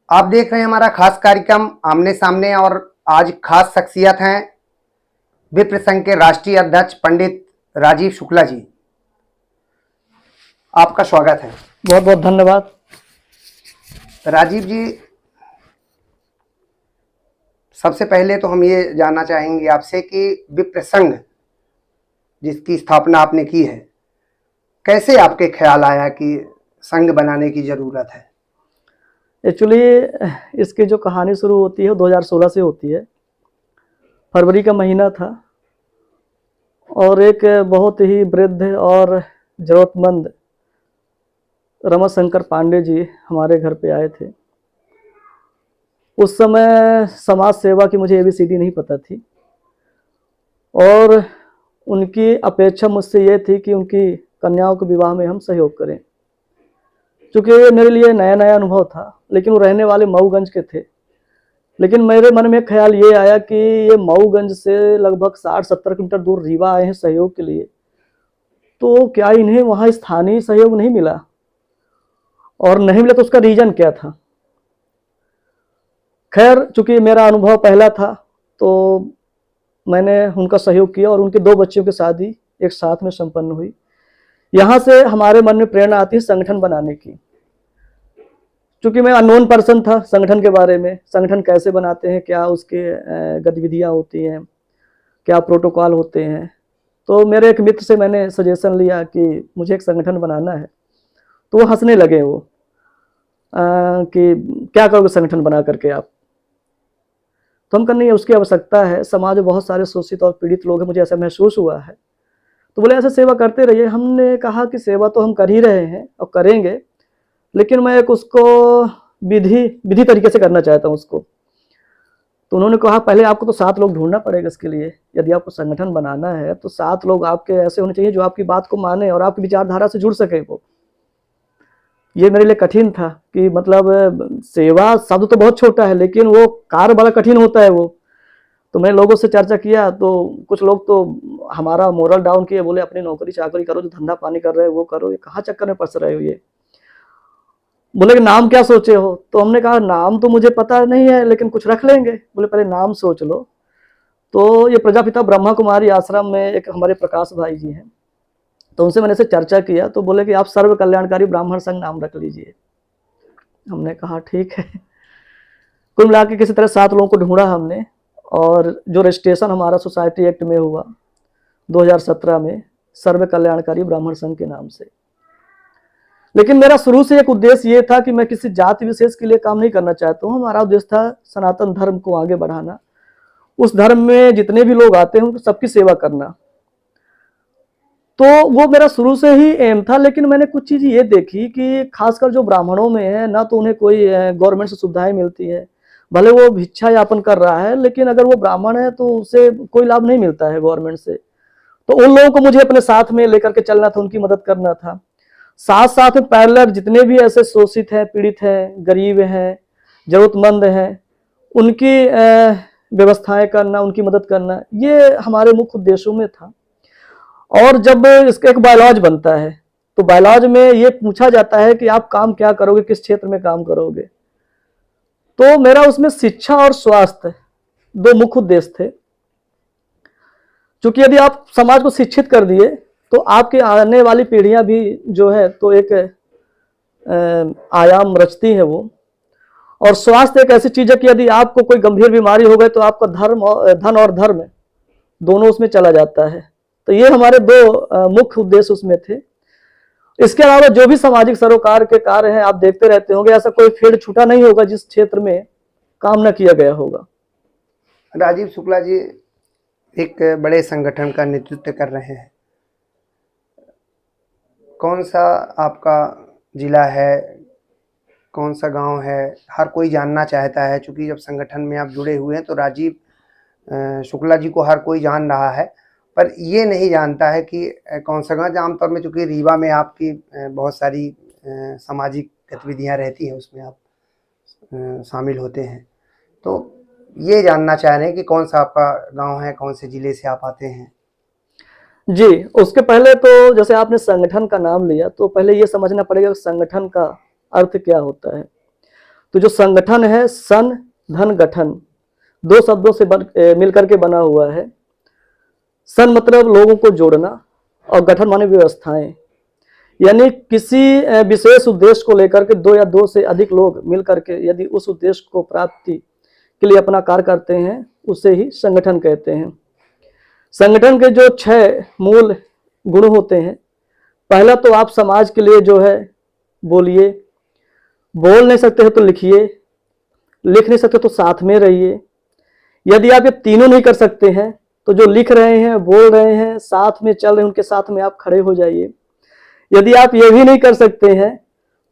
आप देख रहे हैं हमारा खास कार्यक्रम आमने सामने। और आज खास शख्सियत हैं विप्र संघ के राष्ट्रीय अध्यक्ष पंडित राजीव शुक्ला जी। आपका स्वागत है। बहुत बहुत धन्यवाद। राजीव जी, सबसे पहले तो हम ये जानना चाहेंगे आपसे कि विप्र संघ जिसकी स्थापना आपने की है, कैसे आपके ख्याल आया कि संघ बनाने की जरूरत है? एक्चुअली इसकी जो कहानी शुरू होती है वो 2016 से होती है। फरवरी का महीना था और एक बहुत ही वृद्ध और जरूरतमंद रमाशंकर पांडे जी हमारे घर पे आए थे। उस समय समाज सेवा की मुझे ABCD नहीं पता थी और उनकी अपेक्षा मुझसे ये थी कि उनकी कन्याओं के विवाह में हम सहयोग करें। चूँकि ये मेरे लिए नया नया अनुभव था, लेकिन वो रहने वाले मऊगंज के थे। लेकिन मेरे मन में ख्याल ये आया कि ये मऊगंज से लगभग 60-70 किलोमीटर दूर रीवा आए हैं सहयोग के लिए, तो क्या इन्हें वहाँ स्थानीय सहयोग नहीं मिला? और नहीं मिला तो उसका रीजन क्या था? खैर, चूँकि मेरा अनुभव पहला था तो मैंने उनका सहयोग किया और उनके 2 बच्चों की शादी एक साथ में संपन्न हुई। यहाँ से हमारे मन में प्रेरणा आती है संगठन बनाने की। चूँकि मैं अननोन पर्सन था संगठन के बारे में, संगठन कैसे बनाते हैं, क्या उसके गतिविधियाँ होती हैं, क्या प्रोटोकॉल होते हैं। तो मेरे एक मित्र से मैंने सजेशन लिया कि मुझे एक संगठन बनाना है। तो वो हंसने लगे कि क्या करोगे संगठन बना करके आप? तो हम कहने उसकी आवश्यकता है, समाज में बहुत सारे शोषित और पीड़ित लोग हैं, मुझे ऐसा महसूस हुआ है। तो बोले ऐसे सेवा करते रहिए। हमने कहा कि सेवा तो हम कर ही रहे हैं और करेंगे, लेकिन मैं एक उसको विधि तरीके से करना चाहता हूँ उसको। तो उन्होंने कहा पहले आपको तो 7 लोग ढूंढना पड़ेगा इसके लिए। यदि आपको संगठन बनाना है तो 7 लोग आपके ऐसे होने चाहिए जो आपकी बात को माने और आपकी विचारधारा से जुड़ सके। वो ये मेरे लिए कठिन था कि मतलब सेवा शब्द तो बहुत छोटा है, लेकिन वो कार्य बड़ा कठिन होता है वो। तो मैं लोगों से चर्चा किया तो कुछ लोग तो हमारा मोरल डाउन किए, बोले अपनी नौकरी चाकरी करो, जो धंधा पानी कर रहे हो वो करो, ये कहाँ चक्कर में फंस रहे हो। ये बोले कि नाम क्या सोचे हो? तो हमने कहा नाम तो मुझे पता नहीं है, लेकिन कुछ रख लेंगे। बोले पहले नाम सोच लो। तो ये प्रजापिता ब्रह्मा कुमारी आश्रम में एक हमारे प्रकाश भाई जी हैं, तो उनसे मैंने से चर्चा किया तो बोले कि आप सर्व कल्याणकारी ब्राह्मण संघ नाम रख लीजिए। हमने कहा ठीक है। कुल मिला के किसी तरह 7 लोगों को ढूंढा हमने और जो रजिस्ट्रेशन हमारा सोसाइटी एक्ट में हुआ 2017 में, सर्व कल्याणकारी ब्राह्मण संघ के नाम से। लेकिन मेरा शुरू से एक उद्देश्य ये था कि मैं किसी जाति विशेष के लिए काम नहीं करना चाहता हूँ। हमारा उद्देश्य था सनातन धर्म को आगे बढ़ाना, उस धर्म में जितने भी लोग आते हैं उनको सबकी सेवा करना। तो वो मेरा शुरू से ही एम था। लेकिन मैंने कुछ चीज़ ये देखी कि खासकर जो ब्राह्मणों में है ना, तो उन्हें कोई गवर्नमेंट से सुविधाएं मिलती है, भले वो भिक्षा यापन कर रहा है, लेकिन अगर वो ब्राह्मण है तो उसे कोई लाभ नहीं मिलता है गवर्नमेंट से। तो उन लोगों को मुझे अपने साथ में लेकर के चलना था, उनकी मदद करना था। साथ साथ में पैरेलल जितने भी ऐसे शोषित हैं, पीड़ित हैं, गरीब हैं, जरूरतमंद हैं, उनकी व्यवस्थाएं करना, उनकी मदद करना, ये हमारे मुख्य उद्देश्यों में था। और जब इसका एक बायलॉज बनता है तो बायलॉज में ये पूछा जाता है कि आप काम क्या करोगे, किस क्षेत्र में काम करोगे। तो मेरा उसमें शिक्षा और स्वास्थ्य 2 मुख्य उद्देश्य थे। क्योंकि यदि आप समाज को शिक्षित कर दिए तो आपकी आने वाली पीढ़ियां भी जो है तो एक आयाम रचती है वो। और स्वास्थ्य एक ऐसी चीज है कि यदि आपको कोई गंभीर बीमारी हो गई तो आपका धन और धर्म दोनों उसमें चला जाता है। तो ये हमारे 2 मुख्य उद्देश्य उसमें थे। इसके अलावा जो भी सामाजिक सरोकार के कार्य हैं आप देखते रहते होंगे, ऐसा कोई फील्ड छूटा नहीं होगा जिस क्षेत्र में काम न किया गया होगा। राजीव शुक्ला जी एक बड़े संगठन का नेतृत्व कर रहे हैं। कौन सा आपका जिला है, कौन सा गांव है, हर कोई जानना चाहता है। चूँकि जब संगठन में आप जुड़े हुए हैं तो राजीव शुक्ला जी को हर कोई जान रहा है, पर ये नहीं जानता है कि कौन सा गांव। आमतौर में चूँकि रीवा में आपकी बहुत सारी सामाजिक गतिविधियां रहती हैं, उसमें आप शामिल होते हैं। तो ये जानना चाह रहे हैं कि कौन सा आपका गांव है, कौन से जिले से आप आते हैं? जी, उसके पहले तो जैसे आपने संगठन का नाम लिया तो पहले ये समझना पड़ेगा संगठन का अर्थ क्या होता है। तो जो संगठन है, सन धन गठन, दो शब्दों से मिलकर के बना हुआ है। सन मतलब लोगों को जोड़ना और गठन माने व्यवस्थाएं, यानी किसी विशेष उद्देश्य को लेकर के दो या दो से अधिक लोग मिलकर के यदि उस उद्देश्य को प्राप्ति के लिए अपना कार्य करते हैं, उसे ही संगठन कहते हैं। संगठन के जो 6 मूल गुण होते हैं, पहला तो आप समाज के लिए जो है बोलिए, बोल नहीं सकते हो तो लिखिए, लिख नहीं सकते तो साथ में रहिए। यदि आप ये तीनों नहीं कर सकते हैं तो जो लिख रहे हैं, बोल रहे हैं, साथ में चल रहे हैं, उनके साथ में आप खड़े हो जाइए। यदि आप ये भी नहीं कर सकते हैं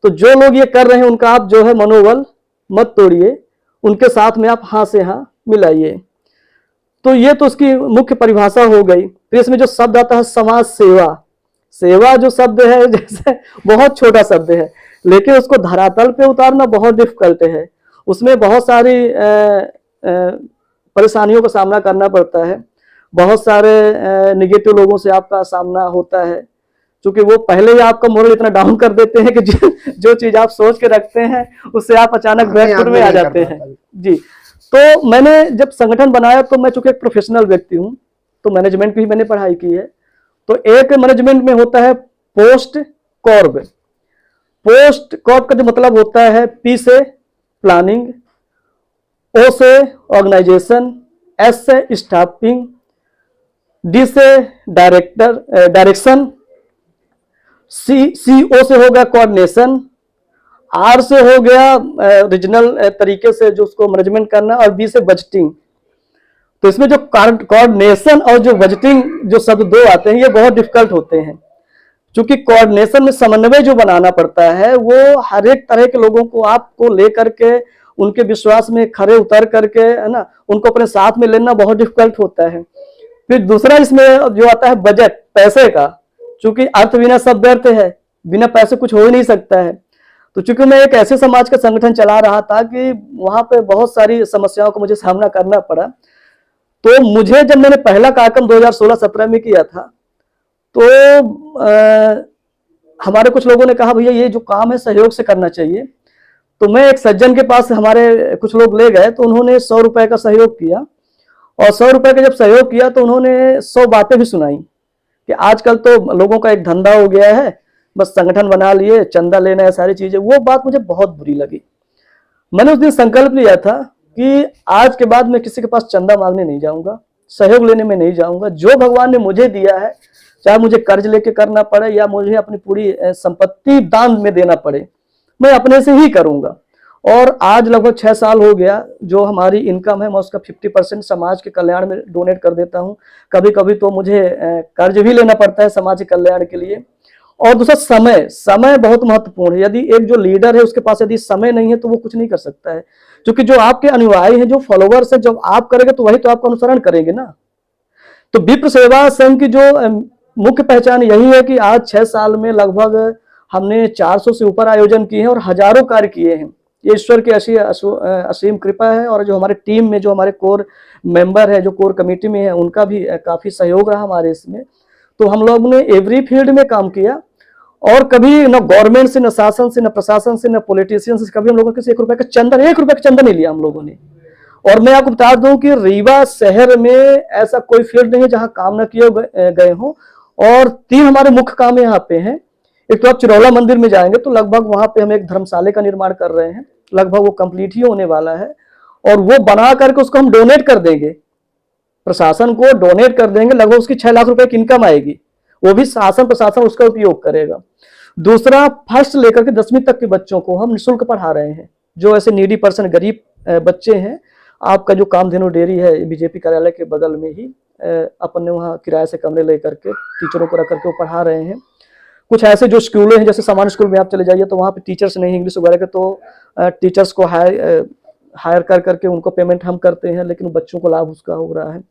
तो जो लोग ये कर रहे हैं उनका आप जो है मनोबल मत तोड़िए, उनके साथ में आप हाँ से हाँ मिलाइए। तो ये तो उसकी मुख्य परिभाषा हो गई। फिर इसमें जो शब्द आता है समाज सेवा, सेवा जो शब्द है जैसे बहुत छोटा शब्द है, लेकिन उसको धरातल पे उतारना बहुत डिफिकल्ट है। उसमें बहुत सारी परेशानियों का सामना करना पड़ता है, बहुत सारे निगेटिव लोगों से आपका सामना होता है, क्योंकि वो पहले ही आपका मोरल इतना डाउन कर देते हैं कि जो चीज आप सोच के रखते हैं उससे आप अचानक बैकफुट में आ जाते हैं जी। तो मैंने जब संगठन बनाया तो मैं चूंकि एक प्रोफेशनल व्यक्ति हूँ, तो मैनेजमेंट की भी मैंने पढ़ाई की है। तो एक मैनेजमेंट में होता है पोस्ट कॉर्ब। पोस्ट कॉर्ब का जो मतलब होता है, पी से प्लानिंग, ओ से ऑर्गेनाइजेशन, एस से स्टाफिंग, डी से डायरेक्शन, सी ओ से हो गया कोऑर्डिनेशन, आर से हो गया रीजनल तरीके से जो उसको मैनेजमेंट करना, और बी से बजटिंग। तो इसमें जो कोऑर्डिनेशन और जो बजटिंग जो शब्द दो आते हैं, ये बहुत डिफिकल्ट होते हैं, क्योंकि कोऑर्डिनेशन में समन्वय जो बनाना पड़ता है वो हर एक तरह के लोगों को आपको लेकर के उनके विश्वास में खरे उतर करके, है ना, उनको अपने साथ में लेना बहुत डिफिकल्ट होता है। फिर दूसरा इसमें जो आता है बजट, पैसे का, चूंकि अर्थ बिना सब व्यर्थ है, बिना पैसे कुछ हो ही नहीं सकता है। तो चूंकि मैं एक ऐसे समाज का संगठन चला रहा था कि वहां पे बहुत सारी समस्याओं का मुझे सामना करना पड़ा। तो मुझे जब मैंने पहला कार्यक्रम 2016-17 में किया था, तो हमारे कुछ लोगों ने कहा भैया ये जो काम है सहयोग से करना चाहिए। तो मैं एक सज्जन के पास हमारे कुछ लोग ले गए, तो उन्होंने 100 रुपए का सहयोग किया, और 100 रुपए का जब सहयोग किया तो उन्होंने 100 बातें भी सुनाई कि आजकल तो लोगों का एक धंधा हो गया है, बस संगठन बना लिए, चंदा लेना है, सारी चीजें। वो बात मुझे बहुत बुरी लगी। मैंने उस दिन संकल्प लिया था कि आज के बाद मैं किसी के पास चंदा मांगने नहीं जाऊंगा, सहयोग लेने में नहीं जाऊंगा। जो भगवान ने मुझे दिया है, चाहे मुझे कर्ज लेके करना पड़े या मुझे अपनी पूरी संपत्ति दान में देना पड़े, मैं अपने से ही करूंगा। और आज लगभग 6 साल हो गया, जो हमारी इनकम है मैं उसका 50% समाज के कल्याण में डोनेट कर देता हूं। कभी कभी तो मुझे कर्ज भी लेना पड़ता है समाज के कल्याण के लिए। और दूसरा समय बहुत महत्वपूर्ण है। यदि एक जो लीडर है उसके पास यदि समय नहीं है तो वो कुछ नहीं कर सकता है, क्योंकि जो आपके अनुयायी हैं, जो फॉलोवर्स है, जब आप करेंगे तो वही तो आपका अनुसरण करेंगे ना। तो विप्र सेवा संघ की जो मुख्य पहचान यही है कि आज 6 साल में लगभग हमने 400 से ऊपर आयोजन किए हैं और हजारों कार्य किए हैं। ये ईश्वर की असीम कृपा है। और जो हमारे टीम में जो हमारे कोर मेंबर है, जो कोर कमेटी में है, उनका भी काफी सहयोग रहा हमारे इसमें। तो हम लोग ने एवरी फील्ड में काम किया, और कभी न गवर्नमेंट से, न शासन से, न प्रशासन से, न पॉलिटिशियन से कभी हम लोगों ने किसी 1 रुपए का चंदा नहीं लिया हम लोगों ने। और मैं आपको बता दूं कि रीवा शहर में ऐसा कोई फील्ड नहीं है जहां काम न किए गए हों। और 3 हमारे मुख्य काम यहाँ पे हैं। एक तो आप चिरौला मंदिर में जाएंगे तो लगभग वहां पे हम एक धर्मशाला का निर्माण कर रहे हैं, लगभग वो कंप्लीट ही होने वाला है, और वो बना करके उसको हम डोनेट कर देंगे, प्रशासन को डोनेट कर देंगे। लगभग उसकी 6 लाख रुपए की इनकम आएगी, वो भी शासन प्रशासन उसका उपयोग करेगा। दूसरा, फर्स्ट लेकर के 10वीं तक के बच्चों को हम निःशुल्क पढ़ा रहे हैं, जो ऐसे नीडी पर्सन, गरीब बच्चे हैं। आपका जो कामधेनु डेयरी है बीजेपी कार्यालय के बगल में ही, अपन ने वहाँ किराए से कमरे लेकर के टीचरों को रख करके वो पढ़ा रहे हैं। कुछ ऐसे जो स्कूलें हैं, जैसे सामान्य स्कूल में आप चले जाइए तो वहाँ पे टीचर्स नहीं इंग्लिश वगैरह के, तो टीचर्स को हायर कर करके उनको पेमेंट हम करते हैं, लेकिन बच्चों को लाभ उसका हो रहा है।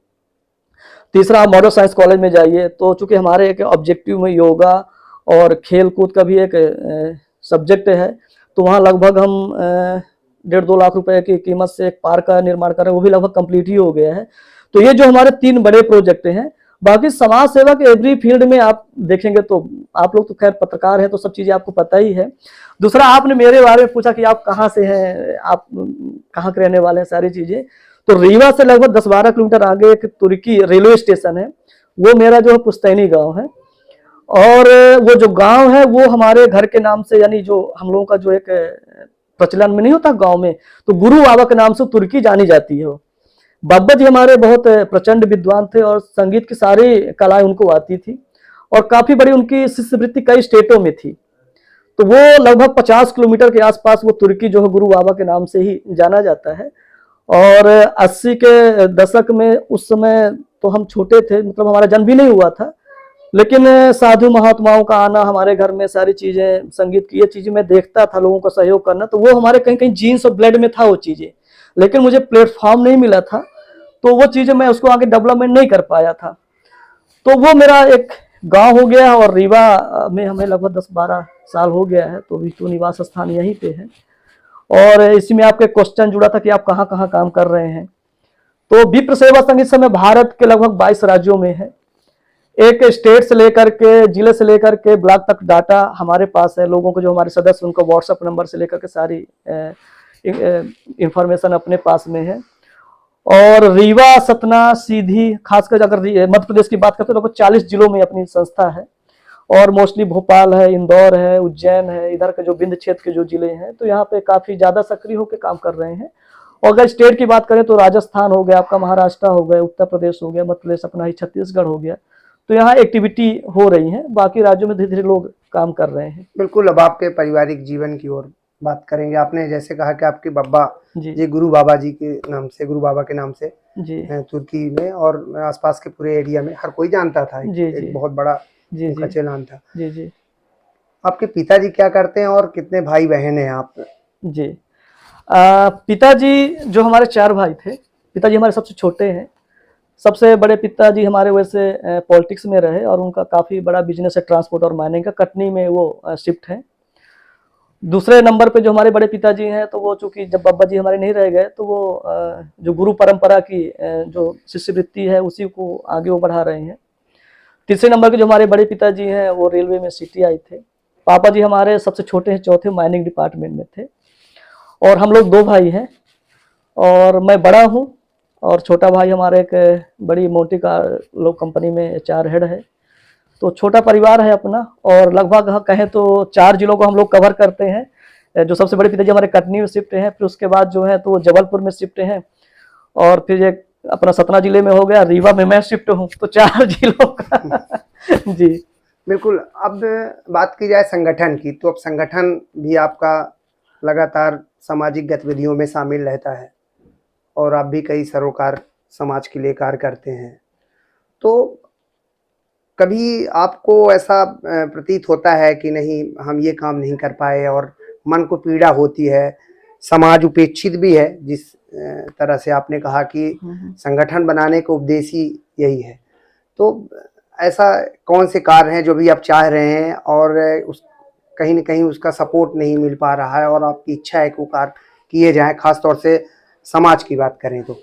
तीसरा, आप मॉडल साइंस कॉलेज में जाइए तो चूंकि हमारे एक ऑब्जेक्टिव में योगा और खेल कूद का भी एक सब्जेक्ट है, तो वहाँ लगभग हम 1.5-2 लाख रुपए की कीमत से एक पार्क का निर्माण कर रहे हैं, वो भी लगभग कंप्लीट ही हो गया है। तो ये जो हमारे 3 बड़े प्रोजेक्ट हैं, बाकी समाज सेवा के एवरी फील्ड में आप देखेंगे तो आप लोग तो खैर पत्रकार हैं तो सब चीजें आपको पता ही है। दूसरा, आपने मेरे बारे में पूछा कि आप कहाँ से हैं, आप कहाँ के रहने वाले हैं, सारी चीजें। तो रीवा से लगभग 10-12 किलोमीटर आगे एक तुर्की रेलवे स्टेशन है, वो मेरा जो है पुश्तैनी गाँव है। और वो जो गांव है वो हमारे घर के नाम से, यानी जो हम लोगों का जो एक प्रचलन में नहीं होता गांव में, तो गुरु बाबा के नाम से तुर्की जानी जाती है। वो बाबा जी हमारे बहुत प्रचंड विद्वान थे और संगीत की सारी कलाएं उनको आती थी और काफी बड़ी उनकी शिष्यवृत्ति कई स्टेटों में थी। तो वो लगभग 50 किलोमीटर के आसपास वो तुर्की जो है गुरु बाबा के नाम से ही जाना जाता है। और 80 के दशक में, उस समय तो हम छोटे थे, मतलब हमारा जन्म भी नहीं हुआ था, लेकिन साधु महात्माओं का आना हमारे घर में, सारी चीजें, संगीत की ये चीजें मैं देखता था, लोगों का सहयोग करना, तो वो हमारे कहीं कहीं जीन्स और ब्लड में था वो चीजें। लेकिन मुझे प्लेटफॉर्म नहीं मिला था, तो वो चीजें मैं उसको आगे डेवलपमेंट नहीं कर पाया था। तो वो मेरा एक गांव हो गया और रीवा में हमें लगभग 10-12 साल हो गया है, तो अभी तो निवास स्थान यहीं पे है। और इसी में आपके क्वेश्चन जुड़ा था कि आप कहाँ कहाँ काम कर रहे हैं। तो विप्र सेवा संघ इस समय भारत के लगभग 22 राज्यों में है। एक स्टेट से लेकर के, जिले से लेकर के ब्लॉक तक डाटा हमारे पास है। लोगों को, जो हमारे सदस्य, उनको व्हाट्सएप नंबर से लेकर के सारी इंफॉर्मेशन अपने पास में है। और रीवा, सतना, सीधी, खासकर अगर मध्य प्रदेश की बात करते हैं तो 40 जिलों में अपनी संस्था है। और मोस्टली भोपाल है, इंदौर है, उज्जैन है, इधर के जो विंध्य क्षेत्र के जो जिले हैं, तो यहाँ पे काफी ज्यादा सक्रिय होकर काम कर रहे हैं। और अगर स्टेट की बात करें तो राजस्थान हो गया आपका, महाराष्ट्र हो गया, उत्तर प्रदेश हो गया, मध्य प्रदेश अपना ही, छत्तीसगढ़ हो गया। तो यहाँ एक्टिविटी हो रही है। बाकी राज्यों में धीरे धीरे लोग काम कर रहे हैं। बिल्कुल, अब आपके पारिवारिक जीवन की ओर बात करेंगे। आपने जैसे कहा कि आपके बाबा जी गुरु बाबा जी के नाम से, गुरु बाबा के नाम से जी तुर्की में और आसपास के पूरे एरिया में हर कोई जानता था। जी एक बहुत बड़ा जी उनका चलान था। जी जी आपके पिताजी क्या करते हैं और कितने भाई बहन हैं आप? जी पिताजी जो हमारे 4 भाई थे, पिताजी हमारे सबसे छोटे हैं। सबसे बड़े पिताजी हमारे वैसे पॉलिटिक्स में रहे और उनका काफ़ी बड़ा बिजनेस है ट्रांसपोर्ट और माइनिंग का, कटनी में वो शिफ्ट है। दूसरे नंबर पे जो हमारे बड़े पिताजी हैं, तो वो चूंकि जब बाबा जी हमारे नहीं रह गए, तो वो जो गुरु परंपरा की जो शिष्यवृत्ति है उसी को आगे वो बढ़ा रहे हैं। तीसरे नंबर के जो हमारे बड़े पिताजी हैं वो रेलवे में CTI थे। पापा जी हमारे सबसे छोटे हैं, चौथे माइनिंग डिपार्टमेंट में थे। और हम लोग 2 भाई हैं और मैं बड़ा हूँ और छोटा भाई हमारे एक बड़ी मोटी कार लोग कंपनी में HR हेड है। तो छोटा परिवार है अपना। और लगभग कहें तो 4 जिलों को हम लोग कवर करते हैं। जो सबसे बड़े पिताजी हमारे कटनी में शिफ्ट हैं, फिर उसके बाद जो है तो वो जबलपुर में शिफ्ट हैं, और फिर एक अपना सतना जिले में हो गया, रीवा में मैं शिफ्ट हूँ, तो 4 जिलों का जी बिल्कुल। अब बात की जाए संगठन की, तो अब संगठन भी आपका लगातार सामाजिक गतिविधियों में शामिल रहता है और आप भी कई सरोकार समाज के लिए कार्य करते हैं। तो कभी आपको ऐसा प्रतीत होता है कि नहीं, हम ये काम नहीं कर पाए और मन को पीड़ा होती है, समाज उपेक्षित भी है, जिस तरह से आपने कहा कि संगठन बनाने का उद्देश्य ही यही है। तो ऐसा कौन से कार्य हैं जो भी आप चाह रहे हैं और उस कहीं न कहीं उसका सपोर्ट नहीं मिल पा रहा है और आपकी इच्छा है कि वो कार्य किए जाएँ, खास तौर से समाज की बात करें तो?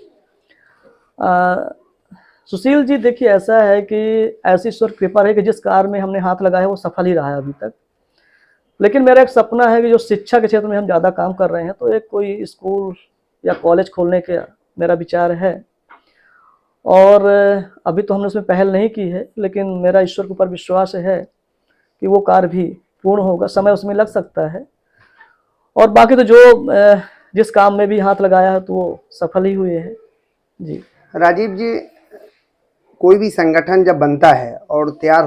सुशील जी, देखिए ऐसा है कि ऐसी ईश्वर कृपा रही कि जिस कार्य में हमने हाथ लगाया वो सफल ही रहा है अभी तक। लेकिन मेरा एक सपना है कि जो शिक्षा के क्षेत्र में हम ज़्यादा काम कर रहे हैं, तो एक कोई स्कूल या कॉलेज खोलने का मेरा विचार है। और अभी तो हमने उसमें पहल नहीं की है, लेकिन मेरा ईश्वर के ऊपर विश्वास है कि वो कार्य भी पूर्ण होगा। समय उसमें लग सकता है। और बाकी तो जो जिस काम में भी हाथ लगाया है तो वो सफल ही हुए हैं। जी राजीव जी, कोई भी संगठन जब बनता है और तैयार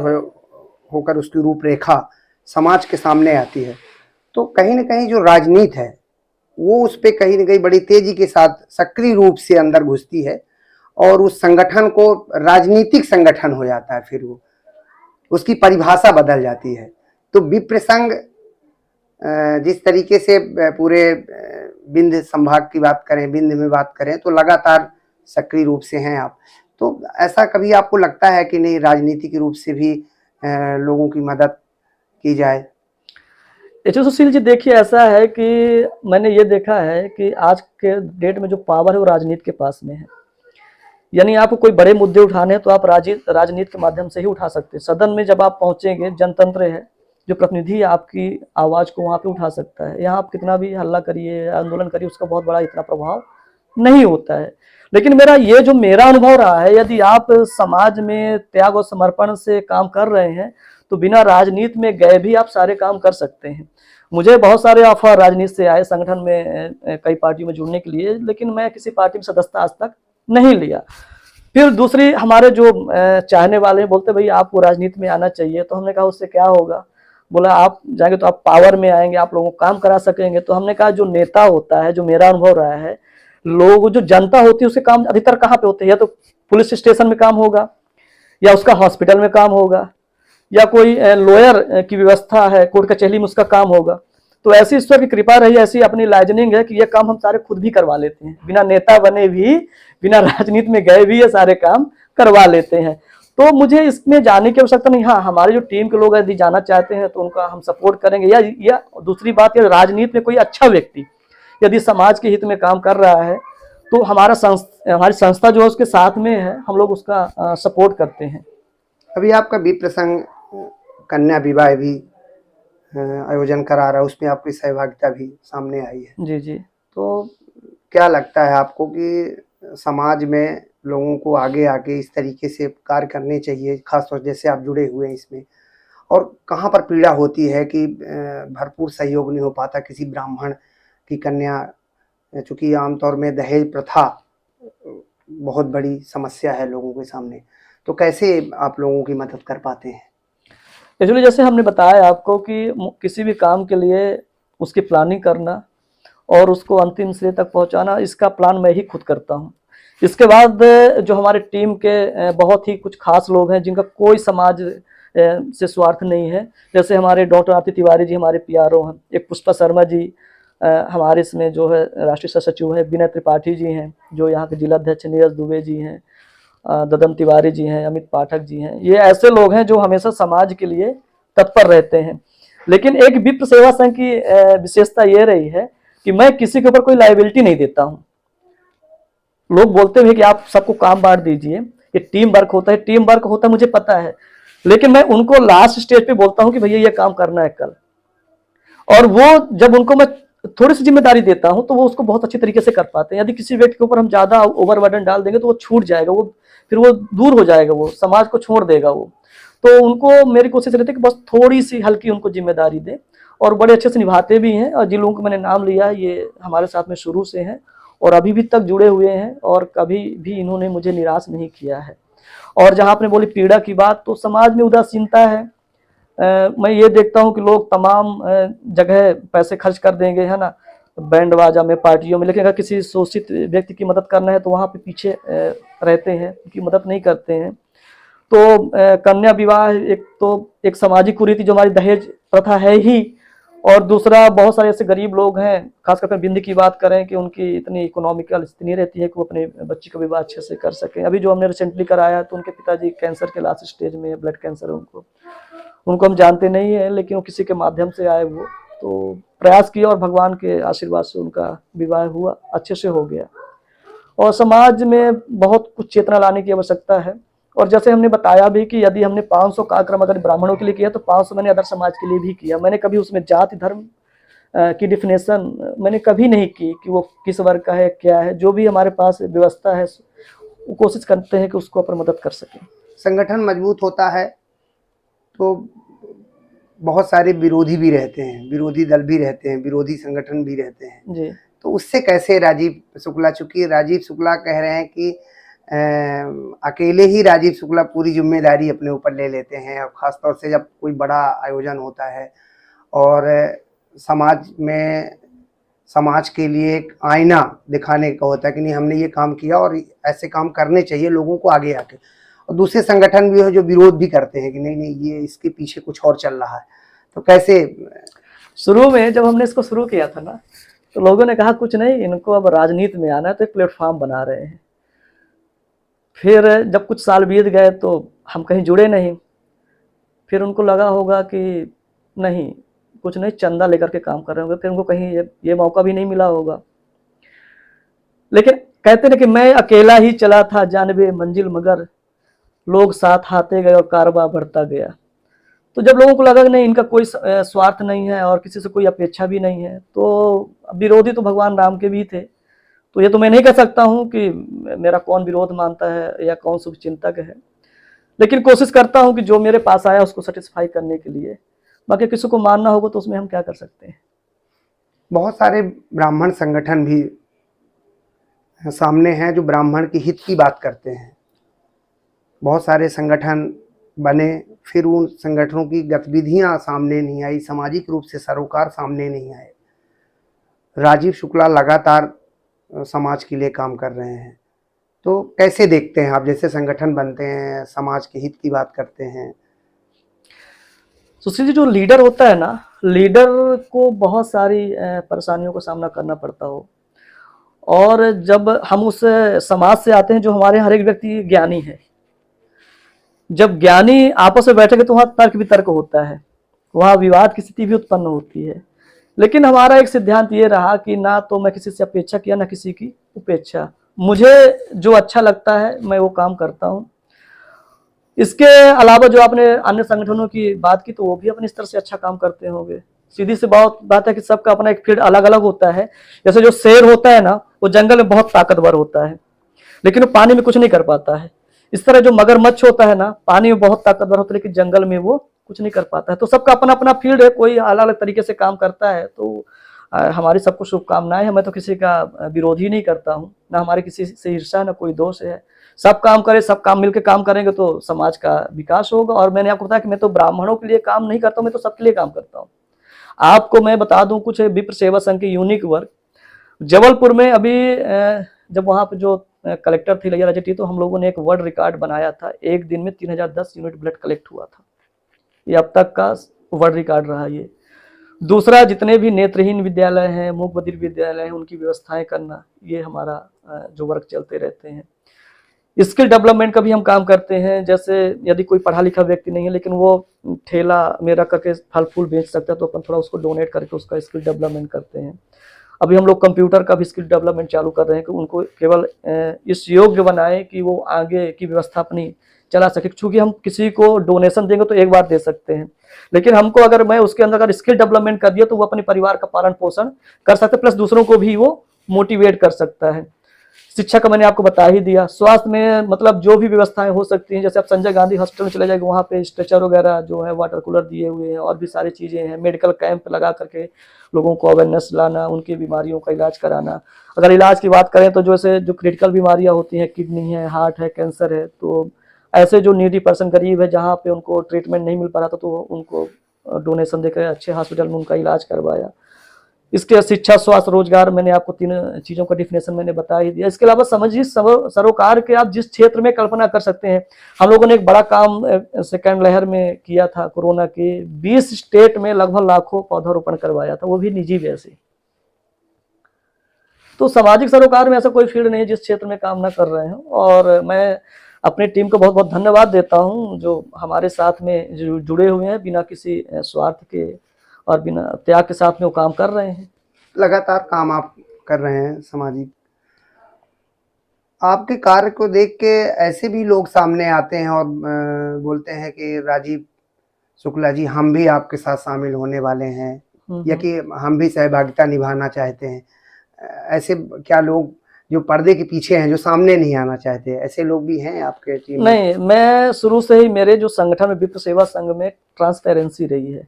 होकर उसकी रूपरेखा समाज के सामने आती है, तो कहीं न कहीं जो राजनीति है वो उस पे कहीं न कहीं बड़ी तेजी के साथ सक्रिय रूप से अंदर घुसती है और उस संगठन को राजनीतिक संगठन हो जाता है। फिर वो उसकी परिभाषा बदल जाती है। तो विप्र संघ जिस तरीके से पूरे विंध्य संभाग की बात करें, विंध्य में बात करें, तो लगातार सक्रिय रूप से हैं आप। तो ऐसा कभी आपको लगता है कि नहीं, राजनीतिक रूप से भी लोगों की मदद की जाए? सुशील जी, देखिए ऐसा है कि मैंने ये देखा है कि आज के डेट में जो पावर है वो राजनीति के पास में है। यानी आपको कोई बड़े मुद्दे उठाने हैं तो आप राजनीति के माध्यम से ही उठा सकते हैं। सदन में जब आप पहुंचेंगे, जनतंत्र है, जो प्रतिनिधि आपकी आवाज को वहां पे उठा सकता है। यहाँ आप कितना भी हल्ला करिए, आंदोलन करिए, उसका बहुत बड़ा इतना प्रभाव नहीं होता है। लेकिन मेरा अनुभव रहा है, यदि आप समाज में त्याग और समर्पण से काम कर रहे हैं तो बिना राजनीति में गए भी आप सारे काम कर सकते हैं। मुझे बहुत सारे ऑफर राजनीति से आए संगठन में कई पार्टियों में जुड़ने के लिए, लेकिन मैं किसी पार्टी में सदस्यता आज तक नहीं लिया। फिर दूसरी, हमारे जो चाहने वाले बोलते भाई आपको राजनीति में आना चाहिए, तो हमने कहा उससे क्या होगा। बोला आप जाएंगे तो आप पावर में आएंगे, आप लोगों को काम करा सकेंगे। तो हमने कहा जो नेता होता है, जो मेरा अनुभव रहा है, लोग जो जनता होती है उसके काम अधिकतर कहाँ पे होते हैं, या तो पुलिस स्टेशन में काम होगा, या उसका हॉस्पिटल में काम होगा, या कोई लॉयर की व्यवस्था है, कोर्ट कचहरी में उसका काम होगा। तो ऐसी ईश्वर की कृपा रही, ऐसी अपनी लाइजनिंग है कि ये काम हम सारे खुद भी करवा लेते हैं, बिना नेता बने भी, बिना राजनीति में गए भी ये सारे काम करवा लेते हैं। तो मुझे इसमें जाने की आवश्यकता नहीं। हाँ, हमारे जो टीम के लोग यदि जाना चाहते हैं तो उनका हम सपोर्ट करेंगे। या दूसरी बात, या राजनीति में कोई अच्छा व्यक्ति यदि समाज के हित में काम कर रहा है तो हमारी संस्था जो है उसके साथ में है, हम लोग उसका सपोर्ट करते हैं। अभी आपका भी प्रसंग कन्या विवाह भी आयोजन करा रहा है, उसमें आपकी सहभागिता भी सामने आई है। जी जी। तो क्या लगता है आपको कि समाज में लोगों को आगे आके इस तरीके से कार्य करने चाहिए, खासतौर जैसे आप जुड़े हुए हैं इसमें, और कहाँ पर पीड़ा होती है कि भरपूर सहयोग नहीं हो पाता किसी ब्राह्मण की कन्या, चूँकि आमतौर में दहेज प्रथा बहुत बड़ी समस्या है लोगों के सामने, तो कैसे आप लोगों की मदद कर पाते हैं? एक्चुअली जैसे हमने बताया आपको कि किसी भी काम के लिए उसकी प्लानिंग करना और उसको अंतिम श्रेय तक पहुंचाना, इसका प्लान मैं ही खुद करता हूं। इसके बाद जो हमारे टीम के बहुत ही कुछ खास लोग हैं जिनका कोई समाज से स्वार्थ नहीं है, जैसे हमारे डॉक्टर आरती तिवारी जी हमारे पीआरओ हैं, एक पुष्पा शर्मा जी हमारे इसमें जो है राष्ट्रीय सह सचिव है, विनय त्रिपाठी जी हैं जो यहाँ के जिलाध्यक्ष, नीरज दुबे जी हैं, ददन तिवारी जी हैं, अमित पाठक जी हैं। ये ऐसे लोग हैं जो हमेशा समाज के लिए तत्पर रहते हैं। लेकिन एक विप्र सेवा संघ की विशेषता ये रही है कि मैं किसी के ऊपर कोई लायबिलिटी नहीं देता हूँ। लोग बोलते हैं कि आप सबको काम बांट दीजिए, ये टीम वर्क होता है, टीम वर्क होता है, मुझे पता है, लेकिन मैं उनको लास्ट स्टेज पे बोलता हूँ कि भैया ये काम करना है कल, और वो जब उनको मैं थोड़ी सी जिम्मेदारी देता हूं तो वो उसको बहुत अच्छी तरीके से कर पाते हैं। यदि किसी व्यक्ति के ऊपर हम ज्यादा ओवरबर्डन डाल देंगे तो वो छूट जाएगा, फिर वो दूर हो जाएगा, वो समाज को छोड़ देगा वो। तो उनको मेरी कोशिश रहती है कि बस थोड़ी सी हल्की उनको जिम्मेदारी दें, और बड़े अच्छे से निभाते भी हैं। और जिन लोगों को मैंने नाम लिया ये हमारे साथ में शुरू से हैं और अभी भी तक जुड़े हुए हैं, और कभी भी इन्होंने मुझे निराश नहीं किया है। और जहाँ आपने बोली पीड़ा की बात, तो समाज में उदासीनता है। मैं ये देखता हूँ कि लोग तमाम जगह पैसे खर्च कर देंगे, है ना, बैंड बाजा में, पार्टियों में, लेकिन अगर किसी शोषित व्यक्ति की मदद करना है तो वहाँ पे पीछे रहते हैं, उनकी मदद नहीं करते हैं। तो कन्या विवाह एक सामाजिक कुरीति जो हमारी दहेज प्रथा है ही, और दूसरा बहुत सारे ऐसे गरीब लोग हैं, खासकर बिंद की बात करें कि उनकी इतनी इकोनॉमिकल स्थिति नहीं रहती है कि वो अपने बच्ची का विवाह अच्छे से कर सकें। अभी जो हमने रिसेंटली कराया तो उनके पिताजी कैंसर के लास्ट स्टेज में, ब्लड कैंसर है उनको हम जानते नहीं है, लेकिन वो किसी के माध्यम से आए, वो तो प्रयास किया और भगवान के आशीर्वाद से उनका विवाह हुआ, अच्छे से हो गया। और समाज में बहुत कुछ चेतना लाने की आवश्यकता है। और जैसे हमने बताया भी कि यदि हमने 500 कार्यक्रम अगर ब्राह्मणों के लिए किया तो 500 मैंने अदर समाज के लिए भी किया। मैंने कभी उसमें जाति धर्म की डिफिनेशन मैंने कभी नहीं की कि वो किस वर्ग का है, क्या है। जो भी हमारे पास व्यवस्था है वो कोशिश करते हैं कि उसको अपन मदद कर सकें। संगठन मजबूत होता है तो बहुत सारे विरोधी भी रहते हैं, विरोधी दल भी रहते हैं, विरोधी संगठन भी रहते हैं जी। तो उससे कैसे राजीव शुक्ला, चूंकि राजीव शुक्ला कह रहे हैं कि अकेले ही राजीव शुक्ला पूरी जिम्मेदारी अपने ऊपर ले लेते हैं, और ख़ासतौर से जब कोई बड़ा आयोजन होता है और समाज में समाज के लिए एक आईना दिखाने का होता है कि नहीं हमने ये काम किया और ऐसे काम करने चाहिए लोगों को आगे आके, और दूसरे संगठन भी है जो विरोध भी करते हैं कि नहीं नहीं ये इसके पीछे कुछ और चल रहा है। तो कैसे? शुरू में जब हमने इसको शुरू किया था ना तो लोगों ने कहा कुछ नहीं, इनको अब राजनीति में आना है तो एक प्लेटफॉर्म बना रहे हैं। फिर जब कुछ साल बीत गए तो हम कहीं जुड़े नहीं, फिर उनको लगा होगा कि नहीं कुछ नहीं, चंदा लेकर के काम कर रहे होंगे, फिर उनको कहीं ये मौका भी नहीं मिला होगा। लेकिन कहते ना कि मैं अकेला ही चला था जानबे मंजिल, मगर लोग साथ आते गए और कारवां बढ़ता गया। तो जब लोगों को लगा कि नहीं, इनका कोई स्वार्थ नहीं है और किसी से कोई अपेक्षा भी नहीं है, तो विरोधी तो भगवान राम के भी थे। तो ये तो मैं नहीं कह सकता हूँ कि मेरा कौन विरोध मानता है या कौन शुभ चिंतक है, लेकिन कोशिश करता हूँ कि जो मेरे पास आया उसको सेटिस्फाई करने के लिए। बाकी किसी को मानना होगा तो उसमें हम क्या कर सकते हैं। बहुत सारे ब्राह्मण संगठन भी सामने हैं जो ब्राह्मण के हित की बात करते हैं। बहुत सारे संगठन बने, फिर उन संगठनों की गतिविधियां सामने नहीं आई, सामाजिक रूप से सरोकार सामने नहीं आए। राजीव शुक्ला लगातार समाज के लिए काम कर रहे हैं, तो कैसे देखते हैं आप? जैसे संगठन बनते हैं, समाज के हित की बात करते हैं। सुशील जी, जो लीडर होता है ना, लीडर को बहुत सारी परेशानियों का सामना करना पड़ता हो, और जब हम उस समाज से आते हैं जो हमारे हर एक व्यक्ति ज्ञानी है, जब ज्ञानी आपस में बैठेंगे तो वहाँ तर्क वितर्क होता है, वहाँ विवाद की स्थिति भी उत्पन्न होती है। लेकिन हमारा एक सिद्धांत ये रहा कि ना तो मैं किसी से अपेक्षा किया, ना किसी की उपेक्षा। मुझे जो अच्छा लगता है मैं वो काम करता हूँ। इसके अलावा जो आपने अन्य संगठनों की बात की, तो वो भी अपने स्तर से अच्छा काम करते होंगे। सीधी सी बात है कि सबका अपना एक फील्ड अलग अलग होता है। जैसे जो शेर होता है ना, वो जंगल में बहुत ताकतवर होता है, लेकिन वो पानी में कुछ नहीं कर पाता है। इस तरह जो मगरमच्छ होता है ना, पानी में बहुत ताकतवर होता है, लेकिन जंगल में वो कुछ नहीं कर पाता है। तो सबका अपना अपना फील्ड है, कोई अलग अलग तरीके से काम करता है। तो हमारी सबको शुभकामनाएं हैं। मैं तो किसी का विरोधी नहीं करता हूँ, ना हमारे किसी से ईर्ष्या, ना कोई दोष है। सब काम करें, सब काम मिलकर काम करेंगे तो समाज का विकास होगा। और मैंने आपको बताया कि मैं तो ब्राह्मणों के लिए काम नहीं करता हूँ, मैं तो सबके लिए काम करता हूँ। आपको मैं बता दूं कुछ विप्र सेवा संघ के यूनिक वर्क जबलपुर में। अभी जब वहाँ पे जो कलेक्टर थी लैया राजे, तो हम लोगों ने एक वर्ल्ड रिकॉर्ड बनाया था। एक दिन में 3010 यूनिट ब्लड कलेक्ट हुआ था। ये अब तक का वर्ल्ड रिकॉर्ड रहा ये। दूसरा, जितने भी नेत्रहीन विद्यालय हैं, मूक बधिर विद्यालय हैं, उनकी व्यवस्थाएं करना, ये हमारा जो वर्क चलते रहते हैं। स्किल डेवलपमेंट का भी हम काम करते हैं। जैसे यदि कोई पढ़ा लिखा व्यक्ति नहीं है, लेकिन वो ठेला मेरा करके फल फूल बेच सकता है, तो अपन थोड़ा उसको डोनेट करके उसका स्किल डेवलपमेंट करते हैं। अभी हम लोग कंप्यूटर का भी स्किल डेवलपमेंट चालू कर रहे हैं कि उनको केवल इस योग्य बनाए कि वो आगे की व्यवस्था अपनी चला सके। क्योंकि हम किसी को डोनेशन देंगे तो एक बार दे सकते हैं, लेकिन हमको अगर मैं उसके अंदर अगर स्किल डेवलपमेंट कर दिया तो वो अपने परिवार का पालन पोषण कर सकते हैं, प्लस दूसरों को भी वो मोटिवेट कर सकता है। शिक्षा का मैंने आपको बता ही दिया। स्वास्थ्य में मतलब जो भी व्यवस्थाएं हो सकती हैं, जैसे आप संजय गांधी हॉस्पिटल में चले जाएंगे, वहाँ पे स्ट्रेचर वगैरह जो है, वाटर कूलर दिए हुए हैं, और भी सारी चीज़ें हैं। मेडिकल कैंप लगा करके लोगों को अवेयरनेस लाना, उनकी बीमारियों का इलाज कराना। अगर इलाज की बात करें तो जैसे जो क्रिटिकल बीमारियाँ होती हैं, किडनी है, हार्ट है, कैंसर है, तो ऐसे जो नीडी पर्सन गरीब है, जहाँ पे उनको ट्रीटमेंट नहीं मिल पा रहा था, तो उनको डोनेशन देकर अच्छे हॉस्पिटल में उनका इलाज करवाया। इसके शिक्षा, स्वास्थ्य, रोजगार, मैंने आपको 3 चीजों का डिफिनेशन मैंने बता ही दिया। इसके अलावा समझिए सरोकार के आप जिस क्षेत्र में कल्पना कर सकते हैं। हम लोगों ने एक बड़ा काम सेकेंड लहर में किया था कोरोना के। 20 स्टेट में लगभग लाखों पौधारोपण करवाया था, वो भी निजी व्यय से। तो सामाजिक सरोकार में ऐसा कोई फील्ड नहीं है जिस क्षेत्र में काम ना कर रहे हैं। और मैं अपनी टीम को बहुत बहुत धन्यवाद देता हूँ जो हमारे साथ में जुड़े हुए हैं, बिना किसी स्वार्थ के और बिना त्याग के साथ में वो काम कर रहे हैं। लगातार काम आप कर रहे हैं सामाजिक। आपके कार्य को देख के ऐसे भी लोग सामने आते हैं और बोलते हैं कि राजीव शुक्ला जी, हम भी आपके साथ शामिल होने वाले हैं, या कि हम भी सहभागिता निभाना चाहते हैं। ऐसे क्या लोग जो पर्दे के पीछे हैं, जो सामने नहीं आना चाहते, ऐसे लोग भी हैं आपके टीम में? नहीं, मैं शुरू से ही मेरे जो संगठन में विप्र सेवा संघ में ट्रांसपेरेंसी रही है।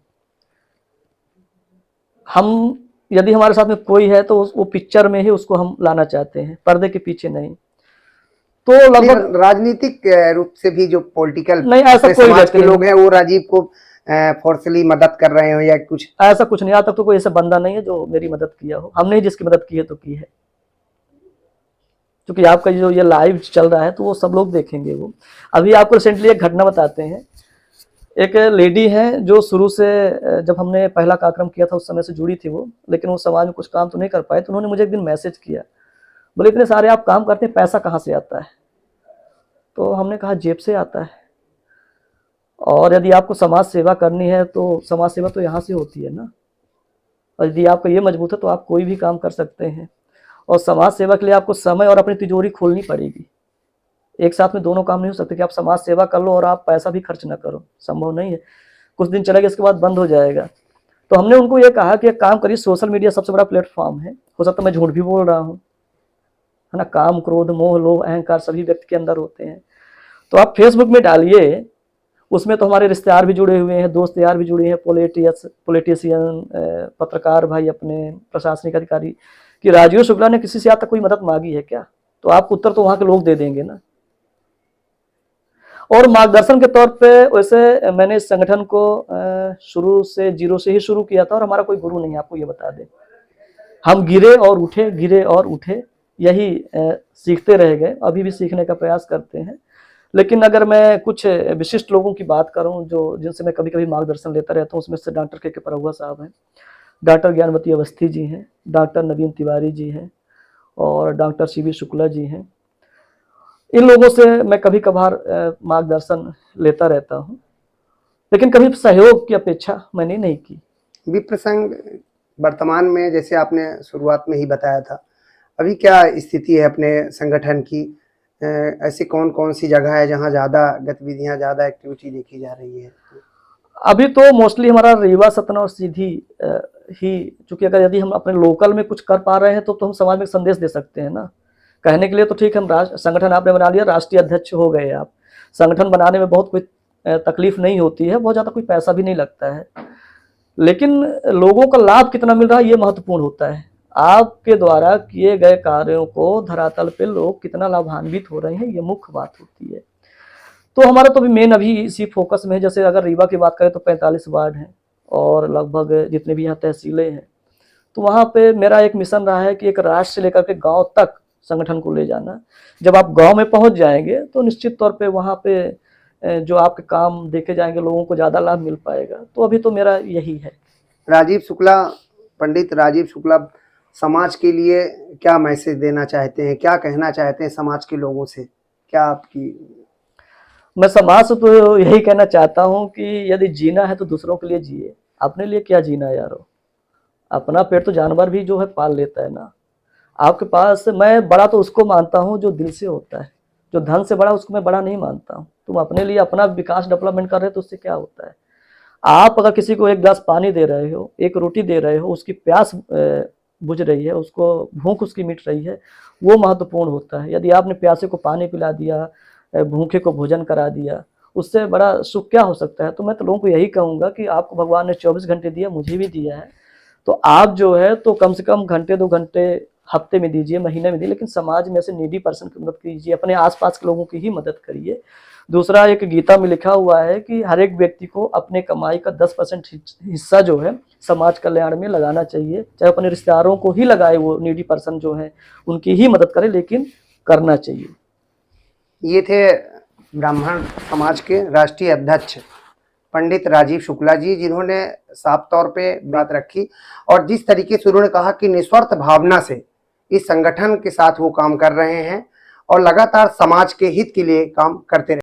हम यदि हमारे साथ में कोई है तो वो पिक्चर में ही उसको हम लाना चाहते हैं, पर्दे के पीछे नहीं। तो लगभग राजनीतिक रूप से भी जो पॉलिटिकल नहीं, ऐसा कोई समाज के लोग हैं वो राजीव को फोर्सली मदद कर रहे हो या कुछ? ऐसा कुछ नहीं, आज तक तो कोई ऐसा बंदा नहीं है जो मेरी मदद किया हो। हमने ही जिसकी मदद की है तो की है। क्योंकि आपका जो ये लाइव चल रहा है तो वो सब लोग देखेंगे। वो अभी आपको रिसेंटली एक घटना बताते हैं। एक लेडी है जो शुरू से, जब हमने पहला कार्यक्रम किया था उस समय से जुड़ी थी वो, लेकिन वो समाज में कुछ काम तो नहीं कर पाए। तो उन्होंने मुझे एक दिन मैसेज किया, बोले इतने सारे आप काम करते हैं, पैसा कहाँ से आता है? तो हमने कहा जेब से आता है। और यदि आपको समाज सेवा करनी है तो समाज सेवा तो यहाँ से होती है ना। और यदि आपका ये मजबूत है तो आप कोई भी काम कर सकते हैं। और समाज सेवा के लिए आपको समय और अपनी तिजोरी खोलनी पड़ेगी। एक साथ में दोनों काम नहीं हो सकते कि आप समाज सेवा कर लो और आप पैसा भी खर्च ना करो, संभव नहीं है। कुछ दिन चलेगा, इसके बाद बंद हो जाएगा। तो हमने उनको ये कहा कि एक काम करिए, सोशल मीडिया सबसे बड़ा प्लेटफॉर्म है, हो सकता है मैं झूठ भी बोल रहा हूँ, है ना। काम, क्रोध, मोह, लोभ, अहंकार सभी व्यक्ति के अंदर होते हैं। तो आप फेसबुक में डालिए, उसमें तो हमारे रिश्तेदार भी जुड़े हुए हैं, दोस्त यार भी जुड़े हैं, पॉलिटिशियन, पत्रकार भाई, अपने प्रशासनिक अधिकारी, कि राजीव शुक्ला ने किसी से आज तक कोई मदद मांगी है क्या? तो आपको उत्तर तो वहां के लोग दे देंगे ना। और मार्गदर्शन के तौर पे वैसे मैंने इस संगठन को शुरू से जीरो से ही शुरू किया था, और हमारा कोई गुरु नहीं है, आपको ये बता दें। हम गिरे और उठे, गिरे और उठे, यही सीखते रह गए, अभी भी सीखने का प्रयास करते हैं। लेकिन अगर मैं कुछ विशिष्ट लोगों की बात करूं जो जिनसे मैं कभी कभी मार्गदर्शन लेता रहता हूं, उसमें से डॉक्टर के परहुआ साहब हैं, डॉक्टर ज्ञानवती अवस्थी जी हैं, डॉक्टर नवीन तिवारी जी हैं, और डॉक्टर सीवी शुक्ला जी हैं। इन लोगों से मैं कभी कभार मार्गदर्शन लेता रहता हूं, लेकिन कभी सहयोग की अपेक्षा मैंने नहीं की। विप्र संघ वर्तमान में, जैसे आपने शुरुआत में ही बताया था, अभी क्या स्थिति है अपने संगठन की? ऐसी कौन कौन सी जगह है जहां ज़्यादा गतिविधियां, ज़्यादा एक्टिविटी देखी जा रही है? अभी तो मोस्टली हमारा रीवा, सतना और सीधी ही, चूंकि अगर यदि हम अपने लोकल में कुछ कर पा रहे हैं तो हम समाज में एक संदेश दे सकते हैं ना। कहने के लिए तो ठीक है, हम संगठन आपने बना लिया, राष्ट्रीय अध्यक्ष हो गए आप। संगठन बनाने में बहुत कोई तकलीफ नहीं होती है, बहुत ज़्यादा कोई पैसा भी नहीं लगता है, लेकिन लोगों का लाभ कितना मिल रहा है ये महत्वपूर्ण होता है। आपके द्वारा किए गए कार्यों को धरातल पे लोग कितना लाभान्वित हो रहे हैं, ये मुख्य बात होती है। तो हमारा तो मेन अभी इसी फोकस में है। जैसे अगर रीवा की बात करें तो 45 वार्ड हैं और लगभग जितने भी यहाँ तहसीलें हैं, तो वहाँ पे मेरा एक मिशन रहा है कि एक राष्ट्र से लेकर के गांव तक संगठन को ले जाना। जब आप गांव में पहुंच जाएंगे तो निश्चित तौर पे वहाँ पे जो आपके काम देखे जाएंगे, लोगों को ज़्यादा लाभ मिल पाएगा। तो अभी तो मेरा यही है। राजीव शुक्ला, पंडित राजीव शुक्ला समाज के लिए क्या मैसेज देना चाहते हैं, क्या कहना चाहते हैं समाज के लोगों से? क्या आपकी? मैं समाज से तो यही कहना चाहता हूँ कि यदि जीना है तो दूसरों के लिए जिए, अपने लिए क्या जीना यारो। अपना पेट तो जानवर भी जो है पाल लेता है ना। आपके पास, मैं बड़ा तो उसको मानता हूँ जो दिल से होता है, जो धन से बड़ा उसको मैं बड़ा नहीं मानता हूँ। तुम अपने लिए अपना विकास डेवलपमेंट कर रहे हो तो उससे क्या होता है? आप अगर किसी को एक गिलास पानी दे रहे हो, एक रोटी दे रहे हो, उसकी प्यास बुझ रही है, उसको भूख उसकी मिट रही है, वो महत्वपूर्ण होता है। यदि आपने प्यासे को पानी पिला दिया, भूखे को भोजन करा दिया, उससे बड़ा सुख क्या हो सकता है? तो मैं तो लोगों को यही कहूँगा कि आपको भगवान ने 24 घंटे दिया, मुझे भी दिया है, तो आप जो है तो कम से कम घंटे 2 घंटे हफ्ते में दीजिए, महीने में दीजिए, लेकिन समाज में से नीडी पर्सन की मदद कीजिए, अपने आसपास के लोगों की ही मदद करिए। दूसरा, एक गीता में लिखा हुआ है कि हर एक व्यक्ति को अपने कमाई का 10% हिस्सा जो है समाज कल्याण में लगाना चाहिए, चाहे अपने रिश्तेदारों को ही लगाए, वो नीडी पर्सन जो है उनकी ही मदद करे, लेकिन करना चाहिए। ये थे ब्राह्मण समाज के राष्ट्रीय अध्यक्ष पंडित राजीव शुक्ला जी, जिन्होंने साफ तौर पे बात रखी और जिस तरीके से उन्होंने कहा कि निस्वार्थ भावना से इस संगठन के साथ वो काम कर रहे हैं और लगातार समाज के हित के लिए काम करते रहे।